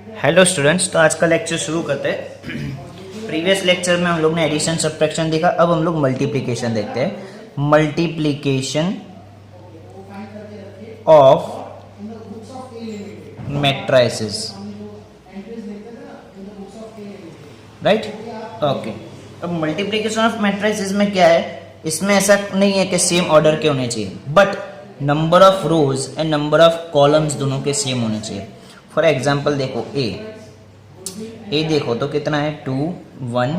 Hello students, तो आज का लेक्चर शुरू करते हैं। प्रीवियस लेक्चर में हम लोग ने एडिशन सब्ट्रैक्शन देखा, अब हम लोग मल्टीप्लिकेशन देखते हैं। Multiplication of matrices, right? Okay. अब मल्टीप्लिकेशन ऑफ मैट्रिसेस में क्या है, इसमें ऐसा नहीं है कि सेम ऑर्डर के होने चाहिए, but number of rose and number of columns दोनों के सेम होने चाहिए। फॉर एग्जाम्पल देखो, ए देखो तो कितना है, 2 1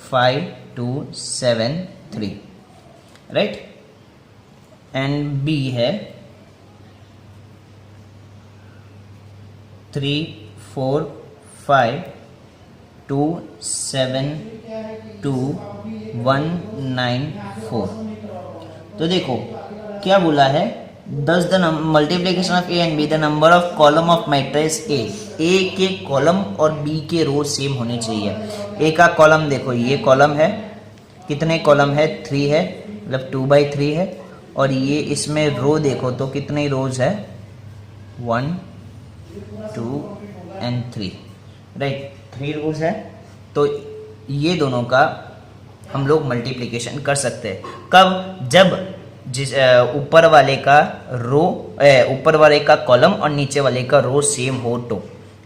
5 2 7 3, राइट? एंड बी है 3 4 5 2 7 2 1 9 4। तो देखो क्या बोला है, दस the multiplication of A and be the number of column of matrix A के कॉलम और बी के रो सेम होने चाहिए। ए का कॉलम देखो, ये कॉलम है, कितने कॉलम है, 3 है, मतलब 2/3 है। और ये इसमें रो देखो तो कितने रोज है, 1 2 एंड 3, राइट? 3 रोज है। तो ये दोनों का हम लोग मल्टीप्लिकेशन कर सकते हैं। कब? जब जिस ऊपर वाले का रो, ऊपर वाले का कॉलम और नीचे वाले का रो सेम हो तो,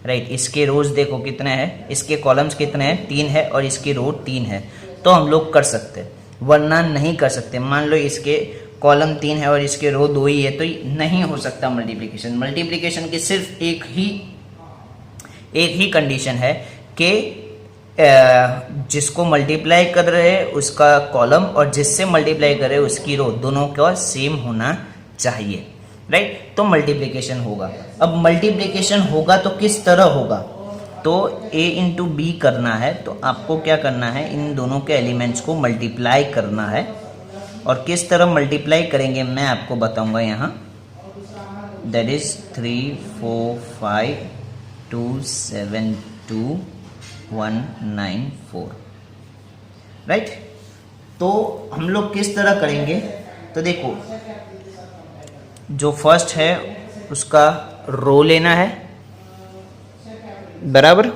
राइट? इसके रोज देखो कितने हैं, इसके कॉलम्स कितने हैं, 3 है, और इसकी रो 3 है, तो हम लोग कर सकते हैं, वरना नहीं कर सकते। मान लो इसके कॉलम 3 है और इसके रो 2 ही है, तो नहीं हो सकता मल्टीप्लिकेशन। मल्टीप्लिकेशन की सिर्फ एक ही कंडीशन है कि जिसको मल्टीप्लाई कर रहे हैं उसका कॉलम और जिससे मल्टीप्लाई कर रहे हैं उसकी रो, दोनों का सेम होना चाहिए, राइट? तो मल्टीप्लिकेशन होगा। अब मल्टीप्लिकेशन होगा तो किस तरह होगा, तो a इंटू बी करना है, तो आपको क्या करना है, इन दोनों के एलिमेंट्स को मल्टीप्लाई करना है। और किस तरह मल्टीप्लाई करेंगे मैं आपको बताऊंगा यहाँ। That is 3 4 5 2 7 2 1 9 4, right? तो हम लोग किस तरह करेंगे, तो देखो जो फर्स्ट है उसका रो लेना है, बराबर,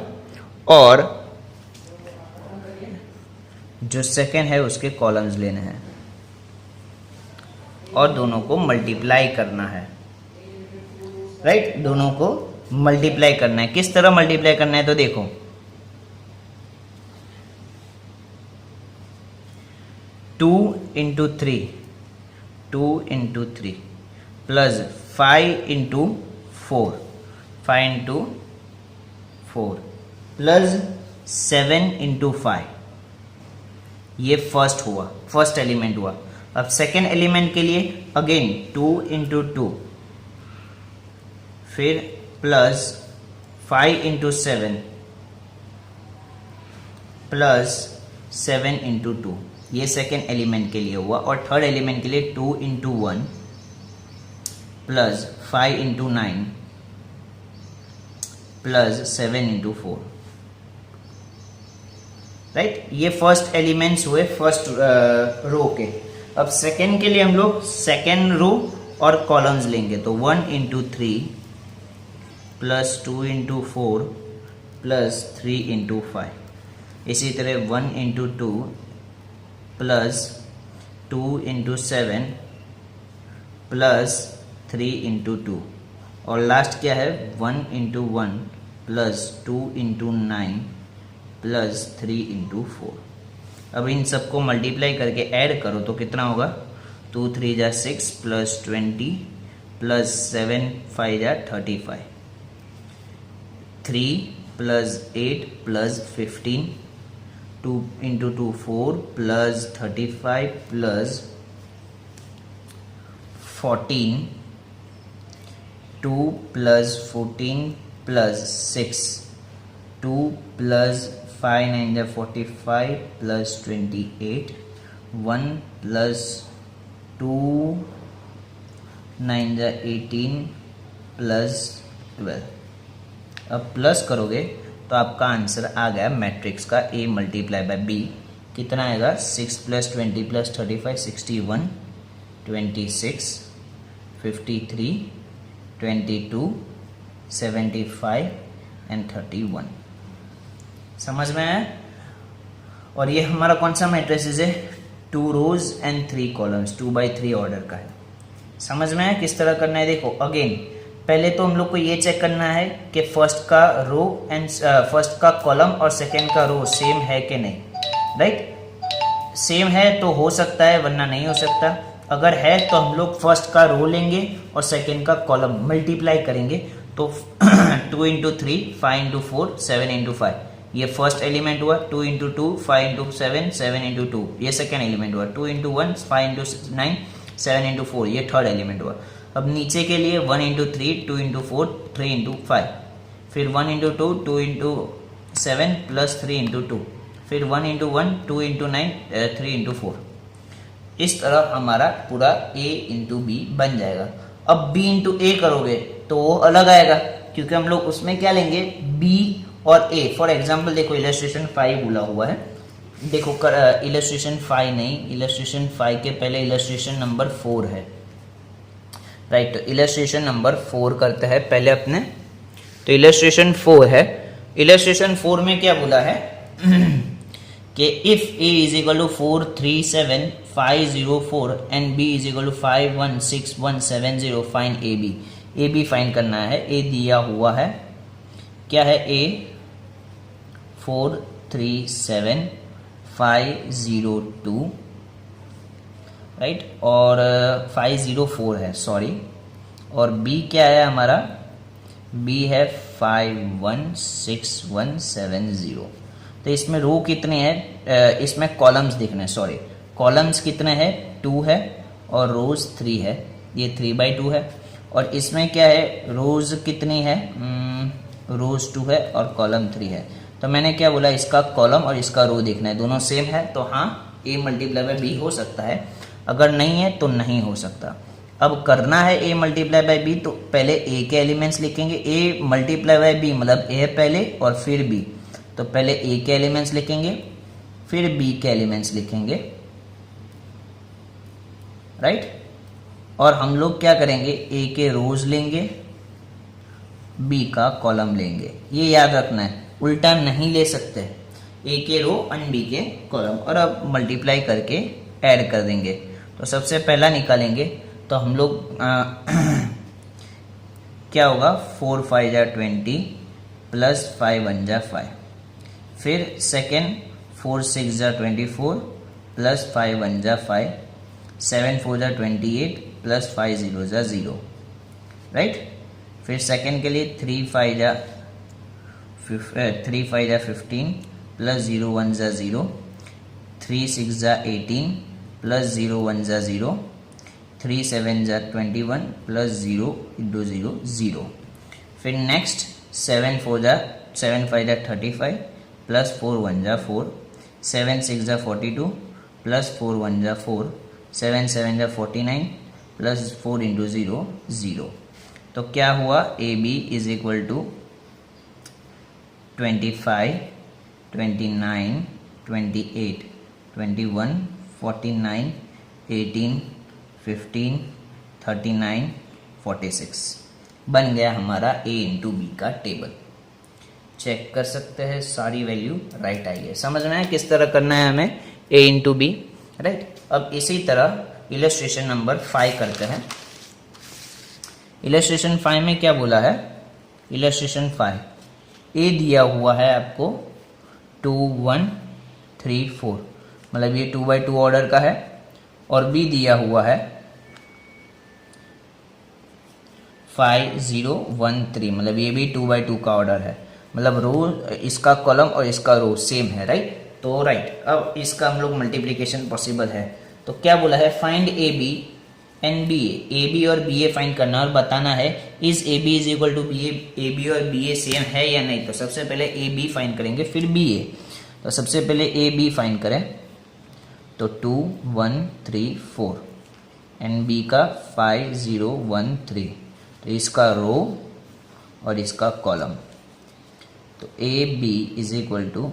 और जो सेकंड है उसके कॉलम्स लेने हैं और दोनों को मल्टीप्लाई करना है, राइट? दोनों को मल्टीप्लाई करना है। किस तरह मल्टीप्लाई करना है, तो देखो 2 into 3 2 into 3 plus 5 into 4 5 into 4 plus 7 into 5, ये फर्स्ट हुआ, फर्स्ट एलिमेंट हुआ। अब सेकेंड एलिमेंट के लिए अगेन 2 इंटू 2, फिर प्लस 5 इंटू 7 प्लस 7 इंटू 2, ये सेकेंड एलिमेंट के लिए हुआ। और थर्ड एलिमेंट के लिए 2 into 1 plus 5 into 9 plus 7 into 4, right? ये फर्स्ट एलिमेंट्स हुए फर्स्ट रो के। अब सेकेंड के लिए हम लोग सेकेंड रो और कॉलम्स लेंगे, तो 1 into 3 plus 2 into 4 plus 3 into 5, इसी तरह 1 into 2 plus 2 into 7 plus 3 into 2, और लास्ट क्या है, 1 into 1 plus 2 into 9 plus 3 into 4। अब इन सबको मल्टीप्लाई करके ऐड करो तो कितना होगा, 2 3 जा 6 प्लस 20 प्लस 7 5 जा 35, 3 plus 8 plus 15, 2 into 2 4 plus 35 plus 14, 2 plus 14 plus 6, 2 plus 5 9 जा 45 प्लस 28, 1 प्लस 2 9 जा 18 प्लस 12। अब प्लस करोगे तो आपका आंसर आ गया मैट्रिक्स का a मल्टीप्लाई बाय b, कितना आएगा, 6 प्लस 20 प्लस 35 61 26 53 22 75 एंड 31। समझ में आया? और ये हमारा कौन सा मैट्रिसेस है? 2 रोज एंड 3 कॉलम्स, 2x3 ऑर्डर का है। समझ में आया किस तरह करना है? देखो अगेन, पहले तो हम लोग को ये चेक करना है कि फर्स्ट का रो एंड फर्स्ट का कॉलम और सेकेंड का रो सेम है कि नहीं, राइट? सेम है तो हो सकता है, वरना नहीं हो सकता। अगर है तो हम लोग फर्स्ट का रो लेंगे और सेकेंड का कॉलम मल्टीप्लाई करेंगे, तो 2 इंटू 3 5 इंटू 4 7 इंटू 5, ये फर्स्ट एलिमेंट हुआ। 2 इंटू 2 5 इंटू 7 7 इंटू 2, ये सेकेंड एलिमेंट हुआ। 2 इंटू 1 5 इंटू 9 7 इंटू 4, ये थर्ड एलिमेंट हुआ। अब नीचे के लिए 1 इंटू 3 2 इंटू 4 3 इंटू 5, फिर 1 इंटू 2 2 इंटू 7 प्लस 3 इंटू 2, फिर 1 इंटू 1 2 इंटू 9 3 इंटू 4। इस तरह हमारा पूरा a इंटू बी बन जाएगा। अब b इंटू ए करोगे तो वो अलग आएगा, क्योंकि हम लोग उसमें क्या लेंगे, b और a। फॉर एग्जाम्पल देखो इलस्ट्रेशन 5 बोला हुआ है, देखो इलस्ट्रेशन 5 नहीं, इलस्ट्रेशन 5 के पहले इलस्ट्रेशन नंबर 4 है, राइट? तो इलस्ट्रेशन नंबर 4 करते हैं पहले अपने। तो इलस्ट्रेशन 4 है, इलस्ट्रेशन 4 में क्या बोला है कि if a is equal to 4 3 7 5 0 4 and b is equal to 5 1 6 1 7 0, find A B find करना है। a दिया हुआ है, क्या है? a 4 3 7 5 0 2, right? और 5 0 4 है, सॉरी। और b क्या है हमारा? b है 5 1 6 1 7 0। तो इसमें रो कितने हैं? इसमें कॉलम्स दिखने, सॉरी, कॉलम्स कितने हैं? 2 है और रोज 3 है, ये 3/2 है। और इसमें क्या है? रोज कितनी है? रोज 2 है और कॉलम 3 है। तो मैंने क्या बोला, इसका कॉलम और इसका रो देखना है, दोनों सेम है तो हाँ a मल्टीप्लाई बाय b हो सकता है, अगर नहीं है तो नहीं हो सकता। अब करना है a मल्टीप्लाई बाय b, तो पहले a के एलिमेंट्स लिखेंगे। a मल्टीप्लाई बाय b मतलब a पहले और फिर b, तो पहले a के एलिमेंट्स लिखेंगे फिर b के एलिमेंट्स लिखेंगे, राइट? और हम लोग क्या करेंगे, a के रोज लेंगे, b का कॉलम लेंगे। ये याद रखना है, उल्टा नहीं ले सकते। a के रो एंड b के कॉलम, और अब मल्टीप्लाई करके ऐड कर देंगे। तो सबसे पहला निकालेंगे तो हम लोग क्या होगा, 4 5 जा 20 प्लस 5 1 जा 5, फिर सेकेंड 4 6 जा 24 प्लस 5 1 जा 5, 7 4 जा 28 प्लस 5 0 जा 0, राइट? फिर सेकेंड के लिए 3 5 जा 15 प्लस 0 1 जा 0, 3 6 जा 18 प्लस 0 1 जा 0, 3 7 जा 21 प्लस 0 इंटू 0 0। फिर नेक्स्ट 7 5 जा 35 प्लस 4 1 जा 4, 7 6 जा 42 प्लस 4 1 जा 4, 7 7 जा 49 प्लस 4 इंटू 0 0। तो क्या हुआ, A B is equal to 25 29 28 21 49 18 15 39 46 बन गया हमारा a इंटू बी का टेबल। चेक कर सकते हैं, सारी वैल्यू राइट आई है। समझ में आया किस तरह करना है हमें a इंटू बी, राइट? अब इसी तरह इलस्ट्रेशन नंबर 5 करते हैं। इलस्ट्रेशन 5 में क्या बोला है? इलस्ट्रेशन 5 a दिया हुआ है आपको 2 1 3 4, मतलब ये 2/2 ऑर्डर का है, और b दिया हुआ है 5 0 1 3, मतलब ये भी 2/2 का ऑर्डर है, मतलब रो इसका कॉलम और इसका रो सेम है, राइट? तो राइट, अब इसका हम लोग मल्टीप्लिकेशन पॉसिबल है। तो क्या बोला है, find A B and B A B और बी ए फाइंड करना और बताना है is A B is equal to B A B और बी ए सेम है या नहीं। तो सबसे पहले ए बी फाइंड करेंगे फिर बी ए। तो सबसे पहले ए बी फाइंड करें, तो 2 1 3 4 एंड बी का 5 0 1 3, तो इसका रो और इसका कॉलम। तो A B is equal to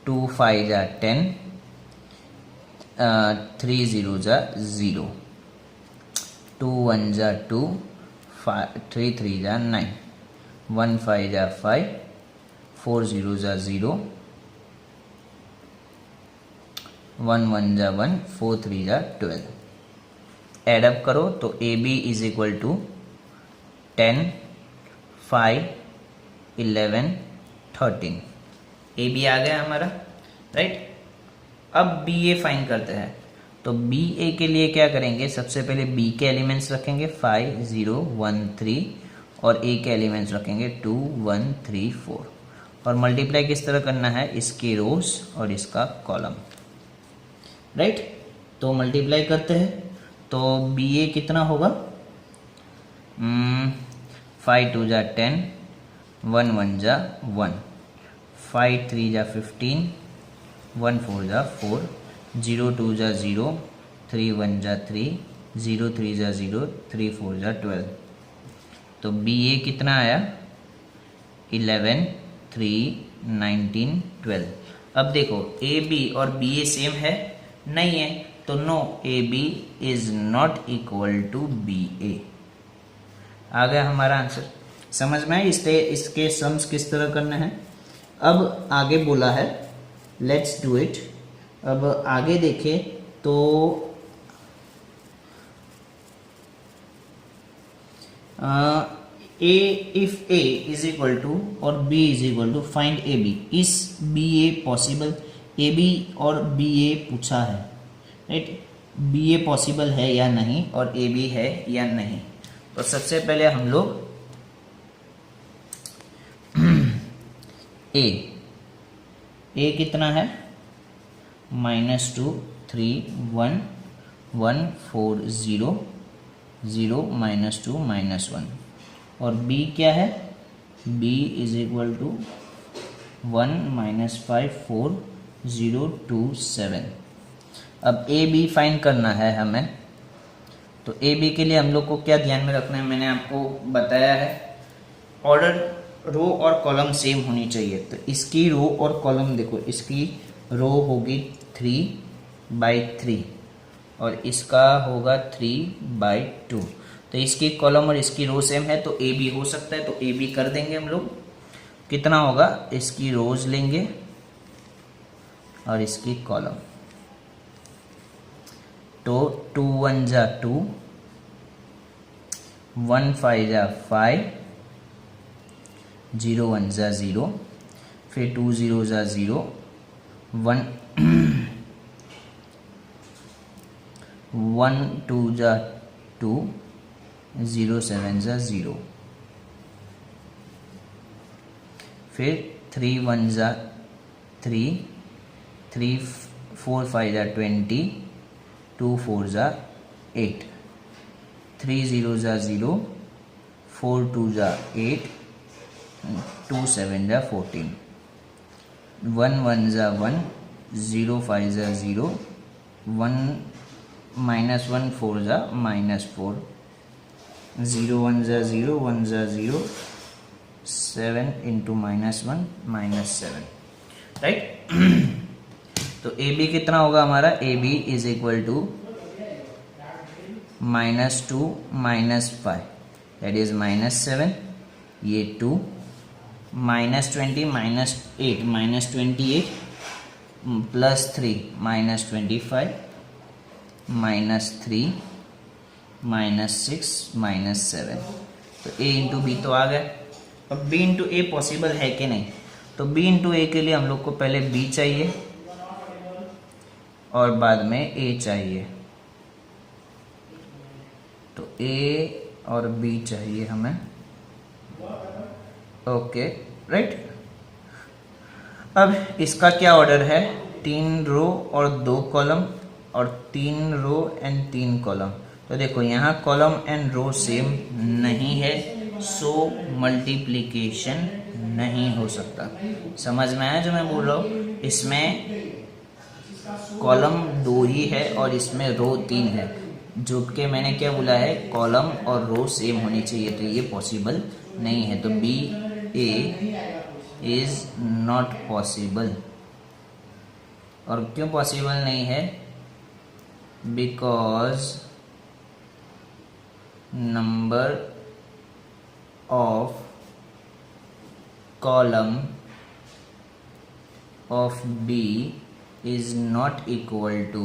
2 5 जा 10 3 0 जा 0, 2 1 जा 2 3 3 जा 9, 1 5 जा 5, 4 0 जा 0, 1 1 जा 1, 4 3 जा 12। एडअप करो तो A B is equal to 10 5 11 13। A B आ गया हमारा, राइट। अब बी ए फाइंड करते हैं। तो बी ए के लिए क्या करेंगे, सबसे पहले बी के एलिमेंट्स रखेंगे 5 0 1 3 और ए के एलिमेंट्स रखेंगे 2 1 3 4 और मल्टीप्लाई किस तरह करना है, इसके रोज और इसका कॉलम, राइट। तो मल्टीप्लाई करते हैं तो बी ए कितना होगा, 5 2 जा 10, 1 1 जा 1, 5 3 जा 15, 1 4 जा 4, 0 2 जा 0, 3 1 जा 3, 0 3 जा 0, 3 4 जा 12। तो बी ए कितना आया, 11 3 19 12। अब देखो ए बी और बी ए सेम है, नहीं है, तो no, A B is not equal to B A. आ गया हमारा आंसर, समझ में। इसके सम्स किस तरह करने हैं। अब आगे बोला है, लेट्स डू इट। अब आगे देखें तो A if A is equal to और B is equal to find A B, is B A possible, A B और बी ए पूछा है, राइट। बी ए पॉसिबल है या नहीं और ए बी है या नहीं। तो सबसे पहले हम लोग ए कितना है, -2 3 1 1 4 0 0 -2 -1 और b क्या है, b इज इक्वल टू 1 -5 4 0 2 7। अब ए बी फाइंड करना है हमें। तो ए बी के लिए हम लोग को क्या ध्यान में रखना है, मैंने आपको बताया है, ऑर्डर रो और कॉलम सेम होनी चाहिए। तो इसकी रो और कॉलम देखो, इसकी रो होगी 3/3 और इसका होगा 3/2। तो इसकी कॉलम और इसकी रो सेम है तो ए बी हो सकता है, तो ए बी कर देंगे हम लोग। कितना होगा, इसकी रोज लेंगे और इसकी कॉलम। तो 2 1 जा 2, 1 5 जा 5, 0 1 जा 0, फिर 2 0 जा 0, 1 1 2 जा 2, 0 7 जा 0, फिर 3 1 जा 3, 3 4 5 जा 20, 2 4 जा 8, 3 0 जा 0, 4 2 जा 8, 2 7 जा 14, 1 1 जा 1, 0 5 जा 0, 1 -1 4 जा -4, 0 1 जा 0, 1 जा 0, 7 into -1 -7, राइट। तो ए बी कितना होगा हमारा, A B is equal to -2 -5 that is -7, ये 2, -20 -8 -28 +3 -25 -3 -6 -7। तो a इंटू बी तो आ गया। अब b इंटू ए पॉसिबल है कि नहीं, तो b इंटू ए के लिए हम लोग को पहले b चाहिए और बाद में a चाहिए। तो a और b चाहिए हमें, ओके, राइट। अब इसका क्या ऑर्डर है, 3 रो और 2 कॉलम और 3 रो एंड 3 कॉलम। तो देखो यहाँ कॉलम एंड रो सेम नहीं है, सो मल्टीप्लिकेशन नहीं हो सकता। समझ में आया जो मैं बोल रहा हूँ, इसमें कॉलम 2 ही है और इसमें रो 3 है, जो कि मैंने क्या बोला है, कॉलम और रो सेम होनी चाहिए, तो ये पॉसिबल नहीं है। तो B A is not possible. और क्यों पॉसिबल नहीं है, because number of column of B is not equal to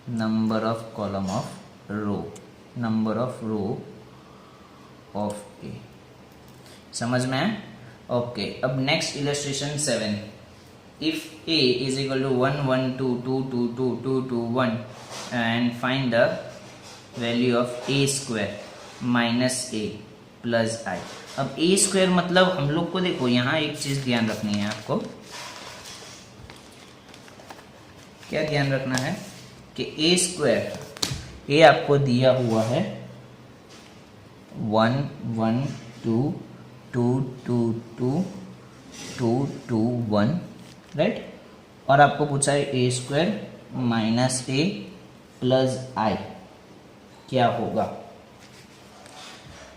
number of column of row of A। समझ में है? ओके, अब next illustration 7। If A is equal to 1 1 2 2 2 2 2 2 1 and find the value of A square minus A plus I। अब A square मतलब हम लोग को देखो यहाँ एक चीज ध्यान रखनी है आपको। क्या ध्यान रखना है कि A स्क्वायर, A आपको दिया हुआ है 1 1 2 2 2 2 2 2 1, राइट। और आपको पूछा है A square minus A plus I क्या होगा,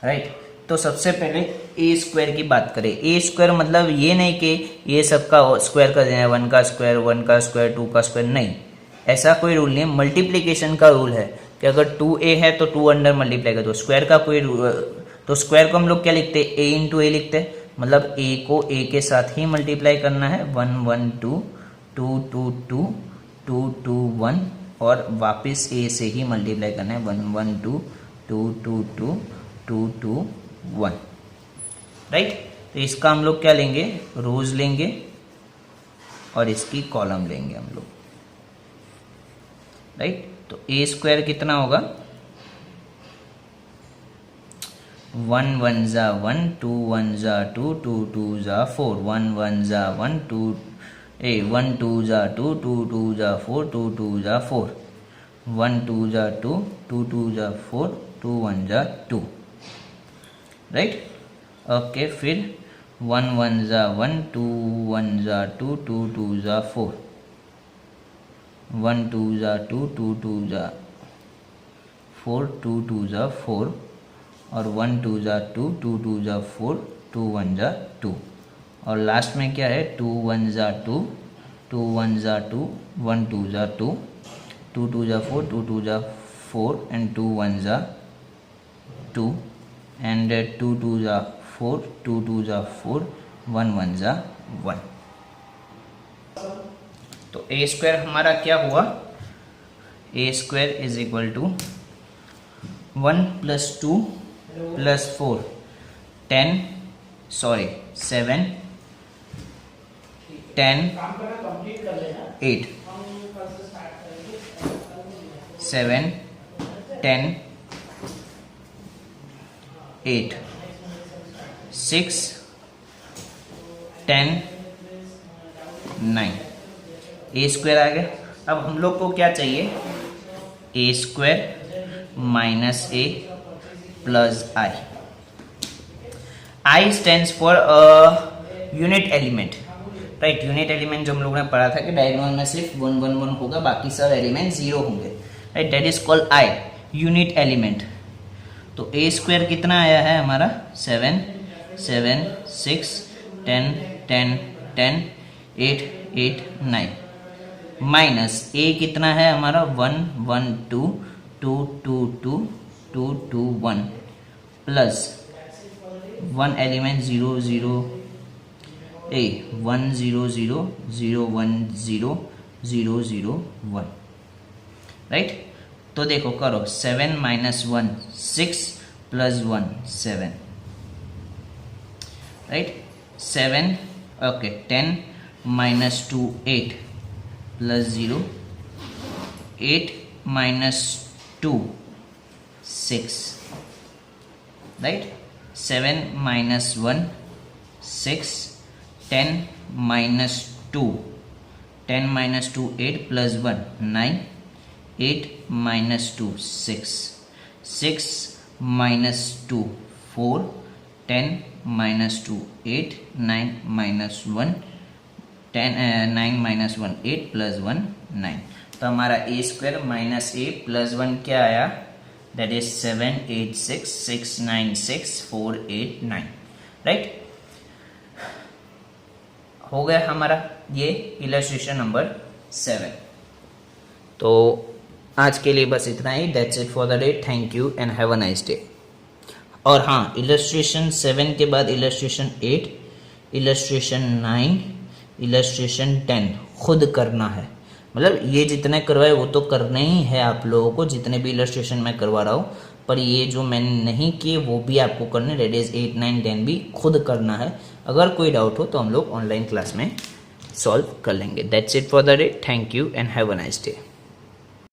राइट। तो सबसे पहले ए स्क्वायर की बात करें। ए स्क्वायर मतलब ये नहीं कि ये सबका स्क्वायर कर देना है, 1 का स्क्वायर 1 का स्क्वायर 2 का स्क्वायर, नहीं, ऐसा कोई रूल नहीं। मल्टीप्लिकेशन का रूल है कि अगर 2a है तो 2 अंडर मल्टीप्लाई कर दो। स्क्वायर का कोई तो स्क्वायर को हम लोग क्या लिखते हैं, a इंटू ए लिखते हैं, मतलब a को a के साथ ही मल्टीप्लाई करना है। 1 1 2 2 2 2 2 2 1 और वापस a से ही मल्टीप्लाई करना है। 1 1 2 2 2 2 2 2 1, राइट। तो इसका हम लोग क्या लेंगे, रोज लेंगे और इसकी कॉलम लेंगे हम लोग, राइट। तो ए स्क्वायर कितना होगा, 1 1 जा 1 2 1 जा 2 2 2 जा 4 1 1 जा 1 2 1 2 जा 2 2 2 जा 4 2 2 जा 4 1 2 जा 2 2 2 जा 4 2 1 जा 2, राइट। ओके, फिर 1 1 जा 1 2 1 जा 2 2 2 जा 4 1 2 जा 2 2 2 जा 4 2 2 जा 4 और 1 2 जा 2 2 2 जा 4 2 1 जा 2 और लास्ट में क्या है, 2 1 जा 2 2 1 जा 2 1 2 जा 2 2 2 जा 4 2 2 जा 4 एंड 2 1 जा 2 एंड 2 2 जा 4 2 2 जा 4 1 1 जा 1। तो ए स्क्वायर हमारा क्या हुआ, A square is equal to 1 plus 2 plus 4 7 10 8 7 10 8 6 10 9। A square आ गया। अब हम लोग को क्या चाहिए, A square minus A plus I. I stands for unit element, right. Unit element जो हम लोगों ने पढ़ा था कि डायगोनल में सिर्फ 1 1 1 होगा, बाकी सब एलिमेंट 0 होंगे, right. That is called I, unit element. तो ए स्क्वायर कितना आया है हमारा, 7 7 6 10 10 10 8 8 9 माइनस ए कितना है हमारा 1 1 2 2 2 2 2 2 1 प्लस 1 एलिमेंट 0 0 ए 1 0 0 0 1 0 0 0 1, राइट। तो देखो करो, 7 minus 1 6 plus 1 7, right. 7 okay 10 minus 2 8 plus 0 8 minus 2 6, right. 7 minus 1 6 10 minus 2 10 minus 2 8 plus 1 9 8 minus 2 6 6 minus 2 4 10 minus 2 8 9 minus 1 10 9 minus 1 8 plus 1 9। तो हमारा ए स्क्वायर माइनस ए प्लस 1 क्या आया, दैट इज 7 8 6 6 9 6 4 8 9, राइट। हो गया हमारा ये इलस्ट्रेशन नंबर 7। तो आज के लिए बस इतना ही। That's it for the day. Thank you and have a nice day. और हाँ, इलस्ट्रेशन 7 के बाद इलस्ट्रेशन 8, इलस्ट्रेशन 9, इलस्ट्रेशन 10 खुद करना है। मतलब ये जितने करवाए वो तो करने ही है आप लोगों को, जितने भी इलस्ट्रेशन मैं करवा रहा हूँ, पर ये जो मैंने नहीं किए वो भी आपको करने, दैट इज 8, 9, 10 भी खुद करना है। अगर कोई डाउट हो तो हम लोग ऑनलाइन क्लास में सॉल्व कर लेंगे। That's it for the day. Thank you and have a nice day.